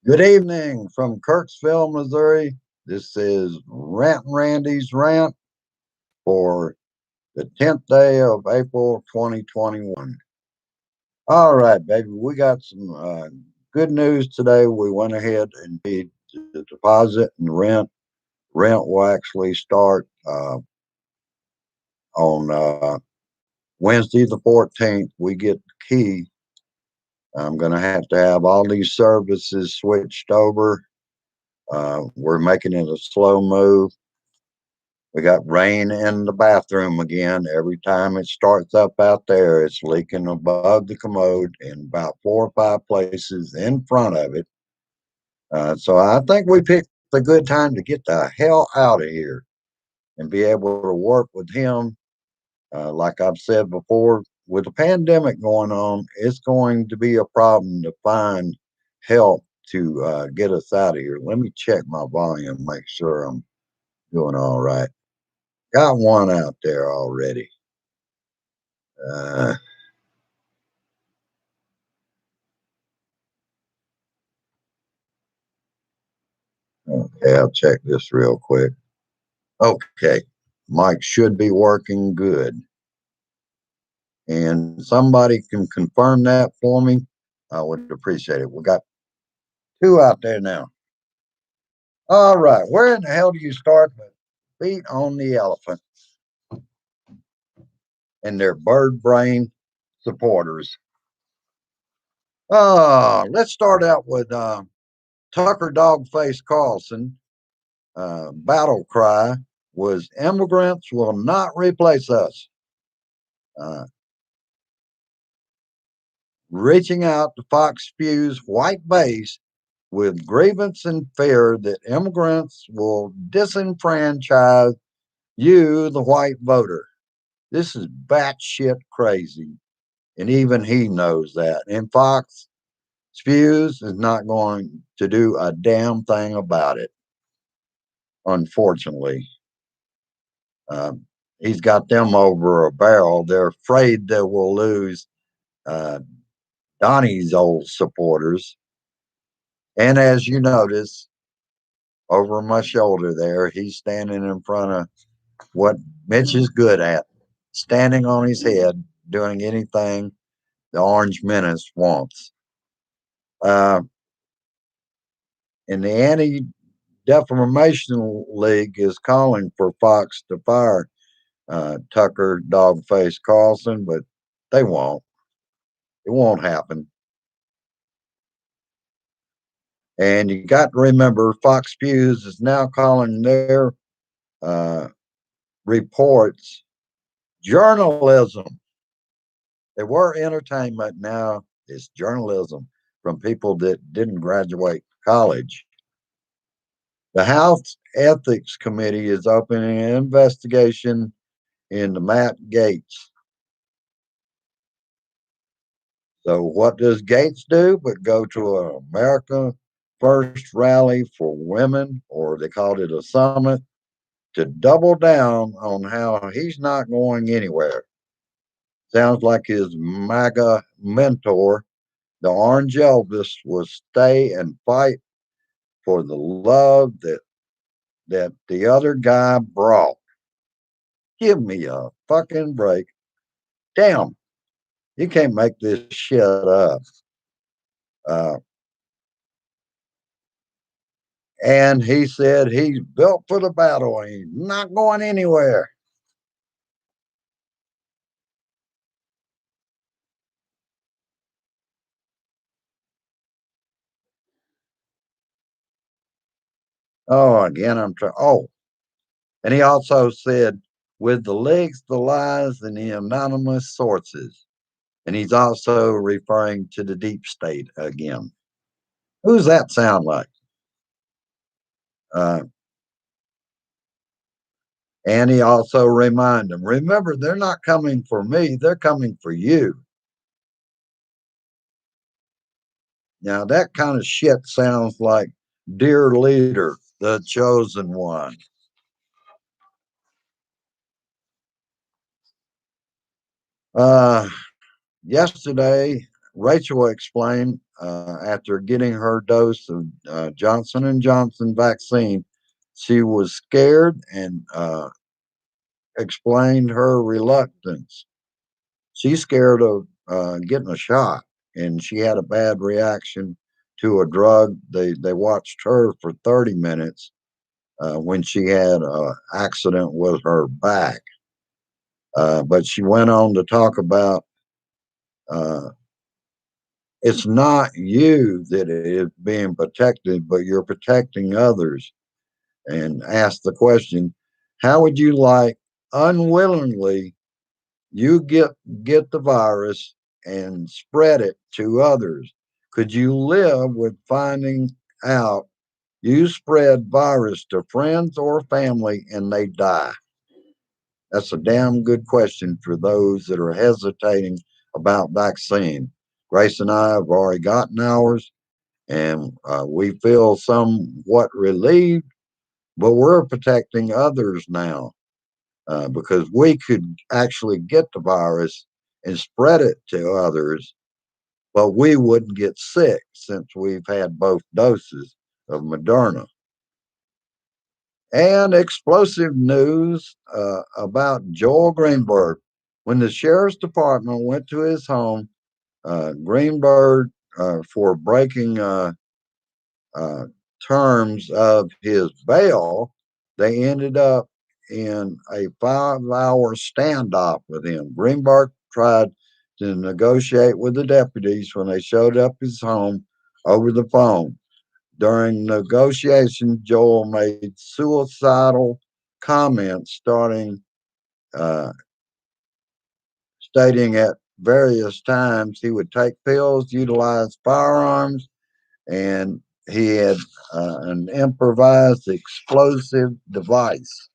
Good evening from Kirksville, Missouri. This is Rant and Randy's Rant for the 10th day of April 2021. All right, baby, we got some good news today. We went ahead and paid the deposit and rent. Rent will actually start on Wednesday the 14th. We get the key. I'm going to have all these services switched over. We're making it a slow move. We got rain in the bathroom again. Every time it starts up out there, it's leaking above the commode in about 4 or 5 places in front of it. So I think we picked a good time to get the hell out of here and be able to work with him. Like I've said before, with the pandemic going on, it's going to be a problem to find help to get us out of here. Let me check my volume, make sure I'm doing all right. Got one out there already. Uh, okay, I'll check this real quick. Okay, mic should be working good. And somebody can confirm that for me. I would appreciate it. We got two out there now. All right, where in the hell do you start with feet on the elephant and their bird brain supporters? Let's start out with Tucker Dogface Carlson. Battle cry was immigrants will not replace us. Uh, Reaching out to Fox Spew's white base with grievance and fear that immigrants will disenfranchise you, the white voter. This is batshit crazy. And even he knows that. And Fox Spews is not going to do a damn thing about it, unfortunately. Um, he's got them over a barrel. They're afraid they will lose uh, Donnie's old supporters. And as you notice, over my shoulder there, he's standing in front of what Mitch is good at, standing on his head, doing anything the Orange Menace wants. Uh, and the Anti Defamation League is calling for Fox to fire Tucker Dogface Carlson, but they won't. It won't happen. And you got to remember, Fox News is now calling their uh, reports journalism. They were entertainment. Now it's journalism from people that didn't graduate college. The House Ethics Committee is opening an investigation into Matt Gaetz. So, what does Gates do but go to an America First rally for women, or they called it a summit, to double down on how he's not going anywhere? Sounds like his MAGA mentor, the Orange Elvis, will stay and fight for the love that the other guy brought. Give me a fucking break. Damn, you can't make this shit up. Uh, and he said he's built for the battle and he's not going anywhere. Oh, again, I'm trying. Oh, and he also said, with the leaks, the lies, and the anonymous sources. And he's also referring to the deep state again. Who's that sound like? Uh, and he also reminded them, remember, they're not coming for me, they're coming for you. Now, that kind of shit sounds like dear leader, the chosen one. Uh, Yesterday, Rachel explained after getting her dose of Johnson and Johnson vaccine, she was scared and explained her reluctance. She's scared of getting a shot, and she had a bad reaction to a drug. They watched her for 30 minutes when she had an accident with her back. But she went on to talk about uh, it's not you that is being protected, but you're protecting others. And ask the question, how would you like unwillingly you get the virus and spread it to others? Could you live with finding out you spread virus to friends or family and they die? That's a damn good question for those that are hesitating about vaccine. Grace and I have already gotten ours, and we feel somewhat relieved, but we're protecting others now because we could actually get the virus and spread it to others, but we wouldn't get sick since we've had both doses of Moderna. And explosive news about Joel Greenberg. When the sheriff's department went to his home, Greenberg, for breaking uh, terms of his bail, they ended up in a 5 hour standoff with him. Greenberg tried to negotiate with the deputies when they showed up his home over the phone. During negotiations, Joel made suicidal comments, uh, stating at various times he would take pills, utilize firearms, and he had an improvised explosive device.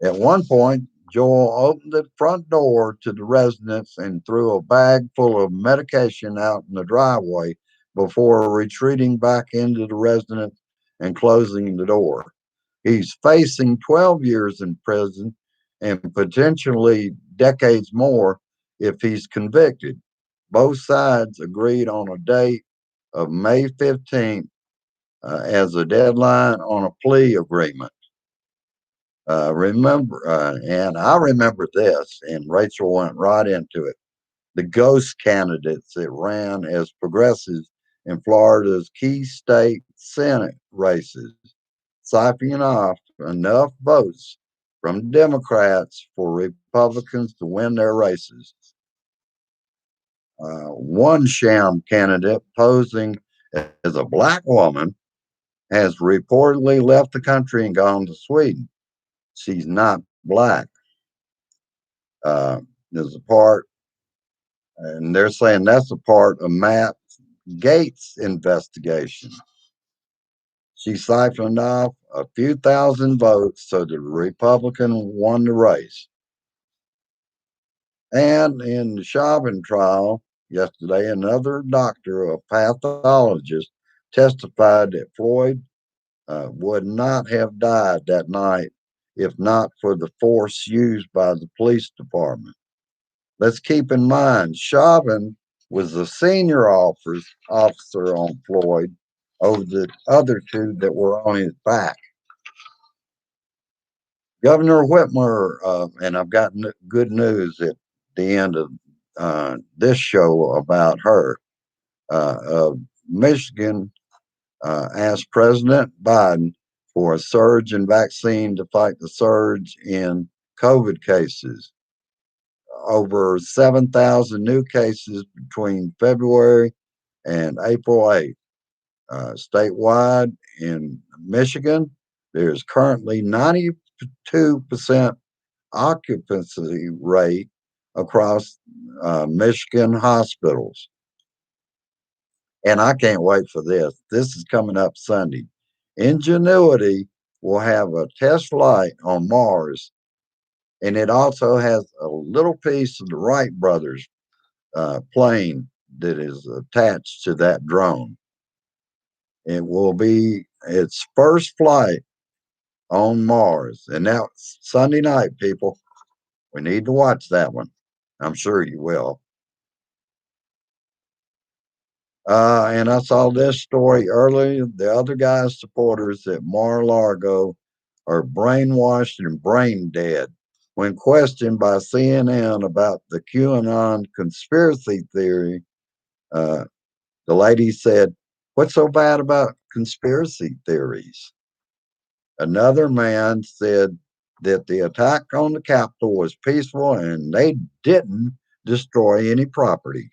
At one point, Joel opened the front door to the residence and threw a bag full of medication out in the driveway before retreating back into the residence and closing the door. He's facing 12 years in prison and potentially decades more if he's convicted. Both sides agreed on a date of May 15th as a deadline on a plea agreement. And I remember this, and Rachel went right into it. The ghost candidates that ran as progressives in Florida's key state Senate races, siphoning off enough votes from Democrats for Republicans to win their races. One sham candidate posing as a black woman has reportedly left the country and gone to Sweden. She's not black. There's a part, and they're saying that's a part of Matt Gates' investigation. She siphoned off a few thousand votes so the Republican won the race. And in the Chauvin trial yesterday, another doctor, a pathologist, testified that Floyd would not have died that night if not for the force used by the police department. Let's keep in mind, Chauvin was the senior officer on Floyd over the other two that were on his back. Governor Whitmer, and I've got good news at the end of this show about her, of Michigan, asked President Biden for a surge in vaccine to fight the surge in COVID cases. Over 7,000 new cases between February and April 8th. Statewide in Michigan, there's currently 92% occupancy rate across Michigan hospitals. And I can't wait for this. This is coming up Sunday. Ingenuity will have a test flight on Mars, and it also has a little piece of the Wright brothers plane that is attached to that drone. It will be its first flight on Mars, and that's Sunday night, people. We need to watch that one. I'm sure you will. And I saw this story earlier. The other guy's supporters at Mar-a-Lago are brainwashed and brain dead. When questioned by CNN about the QAnon conspiracy theory, uh, the lady said, "What's so bad about conspiracy theories?" Another man said that the attack on the Capitol was peaceful and they didn't destroy any property.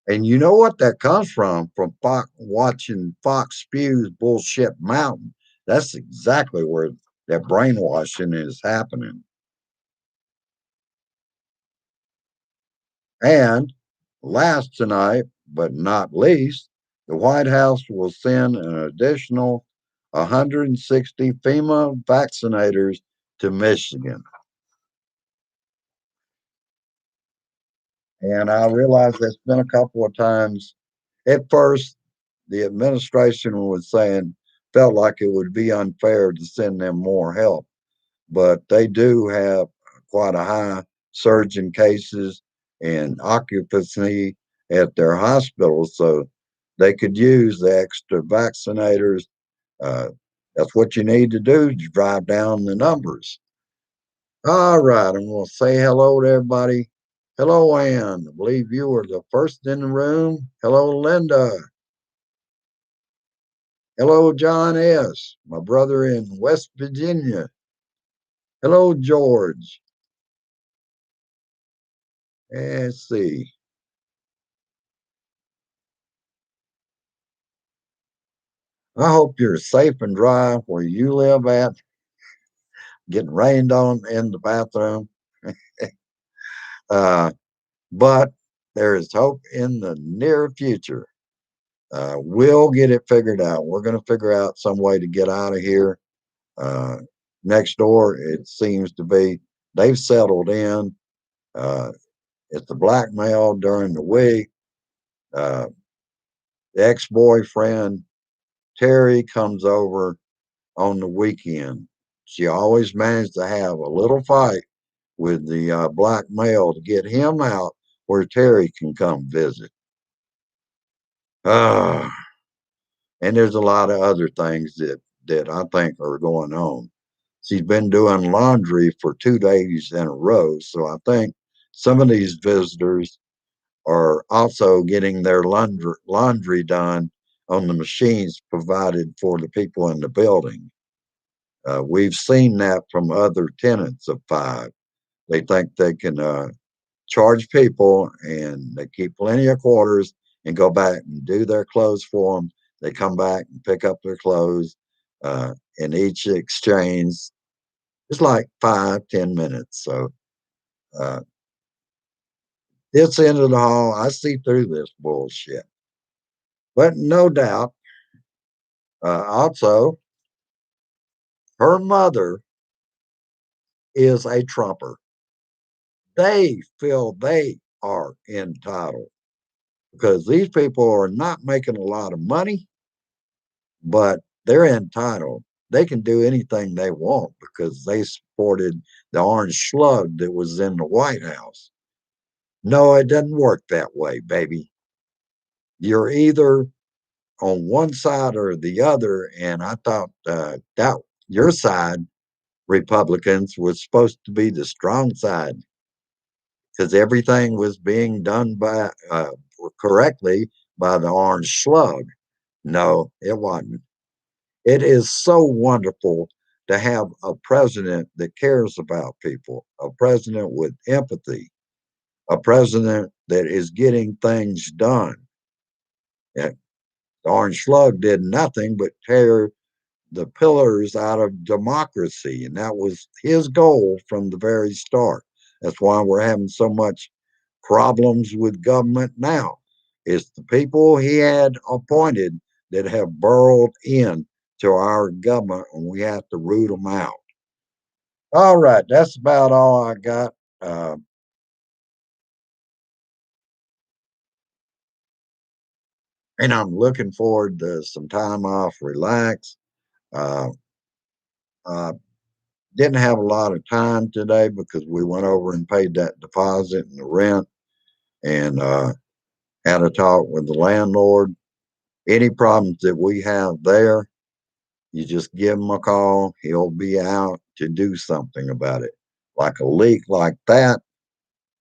And you know what that comes from? From Fox, watching Fox Spew's Bullshit Mountain. That's exactly where that brainwashing is happening. And last tonight, but not least, the White House will send an additional 160 FEMA vaccinators to Michigan. And I realize that's been a couple of times. At first, the administration was saying, felt like it would be unfair to send them more help, but they do have quite a high surge in cases and occupancy at their hospitals. So they could use the extra vaccinators. Uh, that's what you need to do to drive down the numbers. All right, I'm going to say hello to everybody. Hello, Ann. I believe you were the first in the room. Hello, Linda. Hello, John S., my brother in West Virginia. Hello, George. Let's see. I hope you're safe and dry where you live at, getting rained on in the bathroom. uh, but there is hope in the near future. We'll get it figured out. We're going to figure out some way to get out of here. Uh, Next door, it seems to be they've settled in. Uh, it's the blackmail during the week. Uh, the ex boyfriend, Terry, comes over on the weekend. She always managed to have a little fight with the black male to get him out where Terry can come visit. Uh, and there's a lot of other things that I think are going on. She's been doing laundry for 2 days in a row. So I think some of these visitors are also getting their laundry done on the machines provided for the people in the building. We've seen that from other tenants of Five. They think they can charge people and they keep plenty of quarters and go back and do their clothes for them. They come back and pick up their clothes in each exchange. It's like 5, 10 minutes. So uh, it's the end of the hall. I see through this bullshit. But no doubt, also, her mother is a Trumper. They feel they are entitled because these people are not making a lot of money, but they're entitled. They can do anything they want because they supported the orange slug that was in the White House. No, it doesn't work that way, baby. You're either on one side or the other. And I thought that your side, Republicans, was supposed to be the strong side because everything was being done by correctly by the orange slug. No, it wasn't. It is so wonderful to have a president that cares about people, a president with empathy, a president that is getting things done. And the orange slug did nothing but tear the pillars out of democracy. And that was his goal from the very start. That's why we're having so much problems with government now. It's the people he had appointed that have burrowed in to our government and we have to root them out. All right, that's about all I got. Uh, and I'm looking forward to some time off, relax. Uh, uh, didn't have a lot of time today because we went over and paid that deposit and the rent. And had a talk with the landlord. Any problems that we have there, you just give him a call. He'll be out to do something about it. Like a leak like that,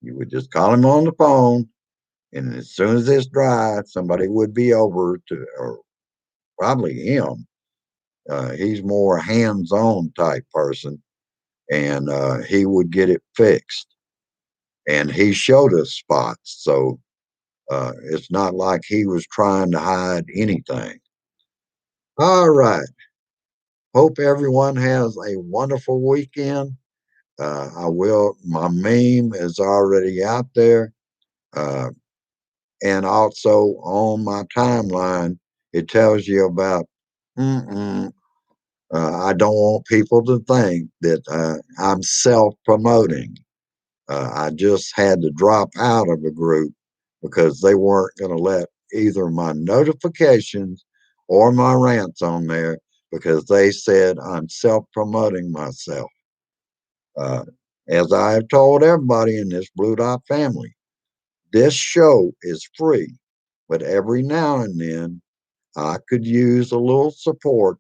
you would just call him on the phone, and as soon as it's dry, somebody would be over to, or probably him. He's more hands-on type person, and he would get it fixed. And he showed us spots, so it's not like he was trying to hide anything. All right. Hope everyone has a wonderful weekend. My meme is already out there. Uh, and also on my timeline, it tells you about, mm-mm, I don't want people to think that I'm self promoting. I just had to drop out of a group because they weren't going to let either my notifications or my rants on there because they said I'm self promoting myself. Uh, as I have told everybody in this Blue Dot family, this show is free, but every now and then I could use a little support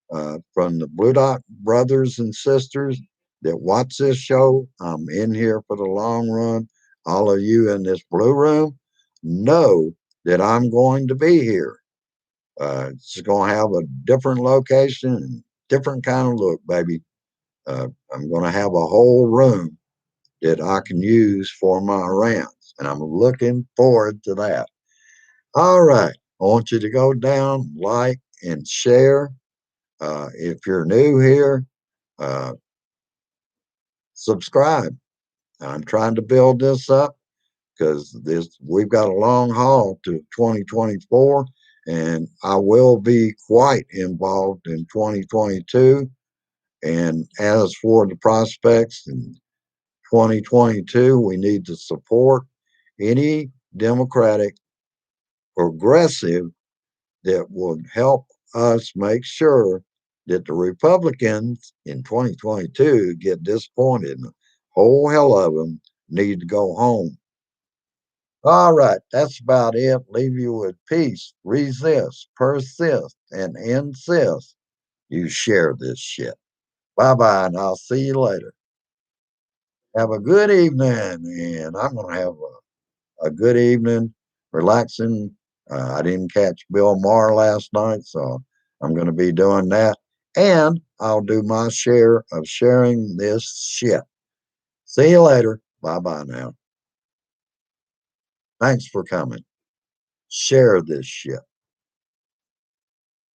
from the Blue Dot brothers and sisters that watch this show. I'm in here for the long run. All of you in this blue room know that I'm going to be here. It's going to have a different location and different kind of look, baby. I'm going to have a whole room that I can use for my rants, and I'm looking forward to that. All right. I want you to go down, like, and share. If you're new here, uh, subscribe. I'm trying to build this up because this we've got a long haul to 2024, and I will be quite involved in 2022. And as for the prospects in 2022, we need to support any Democratic progressive that would help us make sure that the Republicans in 2022 get disappointed. The whole hell of them need to go home. All right, that's about it. Leave you with peace, resist, persist, and insist you share this shit. Bye bye, and I'll see you later. Have a good evening, and I'm going to have a good evening, relaxing. I didn't catch Bill Maher last night, so I'm going to be doing that. And I'll do my share of sharing this shit. See you later. Bye bye now. Thanks for coming. Share this shit.